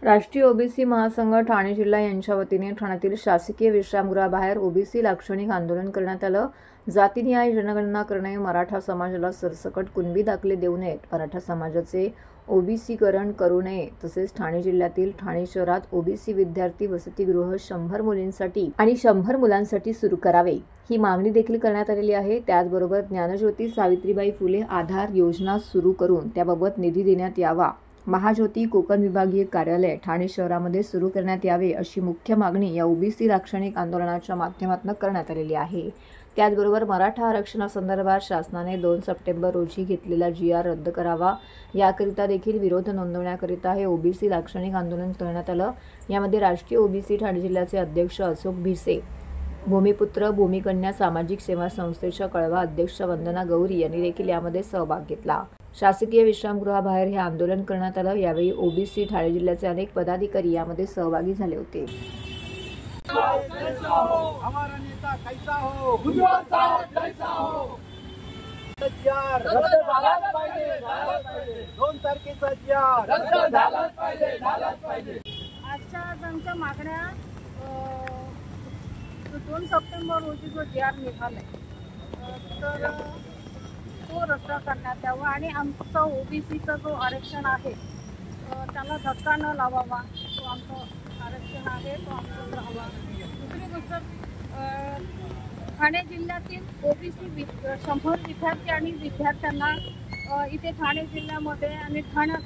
राष्ट्रीय ओबीसी महासंघ ठाणे जिल्हा यांच्या वतीने ठाण्यातील शासकीय विश्रामगृहाबाहेर ओबीसी लाक्षणिक आंदोलन करण्यात आलं। जातीनिहाय जनगणना करणे, मराठा समाजाला सरसकट कुणबी दाखले देऊ नयेत, मराठा समाजाचे ओबीसीकरण करू नये, तसेच ठाणे जिल्ह्यातील ठाणे शहरात ओबीसी विद्यार्थी वसतिगृह 100 मुलींसाठी आणि 100 मुलांसाठी सुरू करावे, ही मागणी देखील करण्यात आलेली आहे। त्याचबरोबर ज्ञानज्योती सावित्रीबाई फुले आधार योजना सुरू करून त्याबाबत निधी देण्यात यावा, महाज्योती कोकण विभागीय कार्यालय ठाणे शहरामध्ये सुरू करण्यात यावे, अशी मुख्य मागणी या ओबीसी लाक्षणिक आंदोलनाच्या माध्यमातून करण्यात आलेली आहे। त्याचबरोबर मराठा आरक्षणासंदर्भात शासनाने 2 सप्टेंबर रोजी घेतलेला GR रद्द करावा, याकरिता देखील विरोध नोंदवण्याकरिता हे ओबीसी लाक्षणिक आंदोलन करण्यात आलं। यामध्ये राष्ट्रीय ओबीसी ठाणे जिल्ह्याचे अध्यक्ष अशोक भिसे, भूमिपुत्र भूमिकन्या सामाजिक सेवा संस्थेच्या कळवा अध्यक्ष वंदना गौरी यांनी देखील यामध्ये सहभाग घेतला। शासकीय विश्रामगृहाबाहेर हे आंदोलन करण्यात आलं। यावेळी ओबीसी ठाणे जिल्ह्याचे अनेक पदाधिकारी यामध्ये सहभागी झाले होते। हमारा नेता कैसा हो, उज्ज्वल साहेब जैसा हो, 2 तारखेचा GR रद्द झालाच पाहिजे। आजच्या आमच्या मागण्या 2 सप्टेंबर रोजी जो GR निघालाय तर तो रद्द करण्यात यावा आणि आमचं ओबीसीचं जो आरक्षण आहे त्याला धक्का न लावावा, तो आमचं आरक्षण आहे तो आमचं राहावा। दुसरी गोष्ट, ठाणे जिल्ह्यातील ओबीसी 100 विद्यार्थी आणि विद्यार्थ्यांना इथे ठाणे जिल्ह्यामध्ये आणि ठाण्यात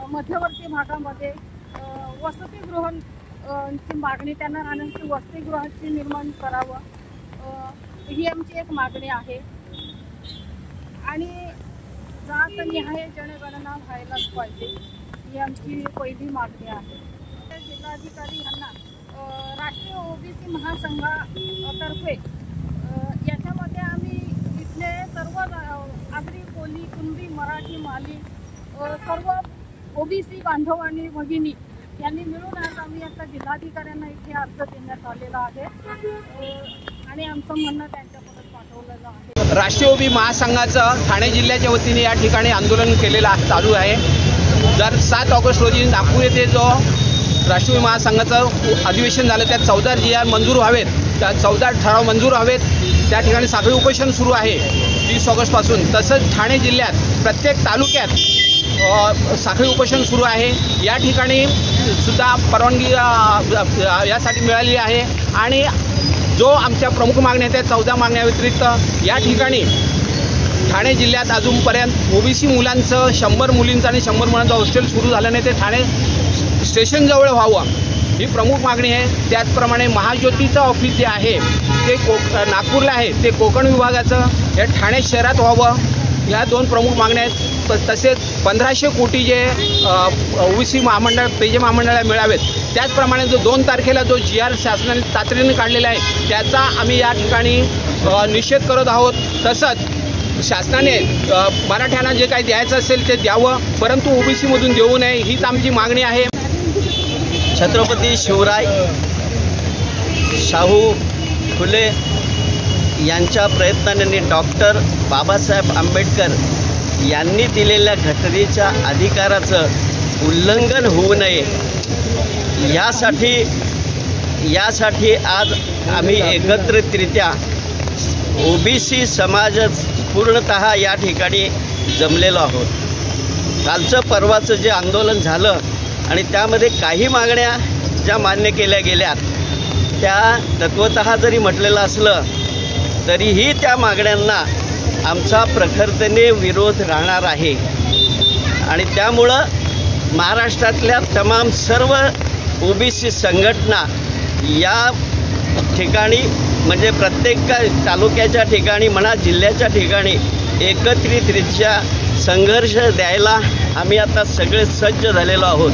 मध्यवर्ती भागामध्ये वसतिगृहांची मागणी, त्यांना राहण्याची वसतिगृहाची निर्माण करावं, ही आमची एक मागणी आहे। आणि जातनिहाय जनगणना व्हायलाच पाहिजे, ही आमची पहिली मागणी आहे। जिल्हाधिकारी यांना राष्ट्रीय ओबीसी महासंघातर्फे याच्यामध्ये आम्ही इथले सर्व आगरी, कोली, कुणबी, मराठी, माली सर्व ओबीसी बांधव आणि भगिनी यांनी मिळून आज आम्ही आता जिल्हाधिकाऱ्यांना इथे अर्ज देण्यात आलेला आहे आणि आमचं म्हणणं त्यांच्याकडे पाठवलेलं आहे। राष्ट्रीय ओबीसी महासंघाचं ठाणे जिल्ह्याच्या वतीने या ठिकाणी आंदोलन केलेलं चालू आहे। जर 7 ऑगस्ट रोजी नागपूर येथे जो राष्ट्रीय महासंघाचं अधिवेशन झालं त्यात 14 GR मंजूर व्हावेत, त्या 14 ठराव मंजूर व्हावेत, त्या ठिकाणी साखळी उपोषण सुरू आहे 30 ऑगस्टपासून। तसंच ठाणे जिल्ह्यात प्रत्येक तालुक्यात साखळी उपोषण सुरू आहे। या ठिकाणी सुद्धा परवानगी यासाठी मिळाली आहे आणि जो आमच्या प्रमुख मागण्या आहेत त्या 14 मागण्या व्यतिरिक्त या ठिकाणी ठाणे जिल्ह्यात अजूनपर्यंत ओबीसी मुलांचं 100 मुलींचं आणि 100 मुलांचं हॉस्टेल सुरू झालं नाही, ते ठाणे स्टेशनजवळ व्हावं, ही प्रमुख मागणी आहे। त्याचप्रमाणे महाज्योतीचं ऑफिस जे आहे ते नागपूरला आहे, ते कोकण विभागाचं हे ठाणे शहरात व्हावं, या 2 प्रमुख मागण्या आहेत। तसेच 1500 कोटी जे ओबीसी महामंडळ पेजे महामंडळाला मिळावेत, त्याचप्रमाणे जो 2 तारखेला जो GR शासनाने तातडीने काढलेला आहे त्याचा आम्ही या ठिकाणी निषेध करत आहोत। तसंच शासनाने मराठ्यांना जे काही द्यायचं असेल ते द्यावं, परंतु ओबीसीमधून देऊ नये, हीच आमची मागणी आहे। छत्रपती शिवराय शाहू फुले यांच्या प्रयत्नाने डॉक्टर बाबासाहेब आंबेडकर यांनी दिलेल्या घटनेच्या अधिकाराचं उल्लंघन होऊ नये, यासाठी आज आम्ही एकत्रितरित्या ओबीसी समाज पूर्णतः या ठिकाणी जमलेलो आहोत। कालचं परवाचं जे आंदोलन झालं आणि त्यामध्ये काही मागण्या ज्या मान्य केल्या गेल्या त्या तत्वतः जरी म्हटलेलं असलं तरीही त्या मागण्यांना आमचा प्रखरतेने विरोध राहणार आहे आणि त्यामुळं महाराष्ट्रातल्या तमाम सर्व ओबीसी संघटना या ठिकाणी म्हणजे प्रत्येक तालुक्याच्या ठिकाणी म्हणा, जिल्ह्याच्या ठिकाणी एकत्रितरित्या संघर्ष द्यायला आम्ही आता सगळे सज्ज झालेलो आहोत।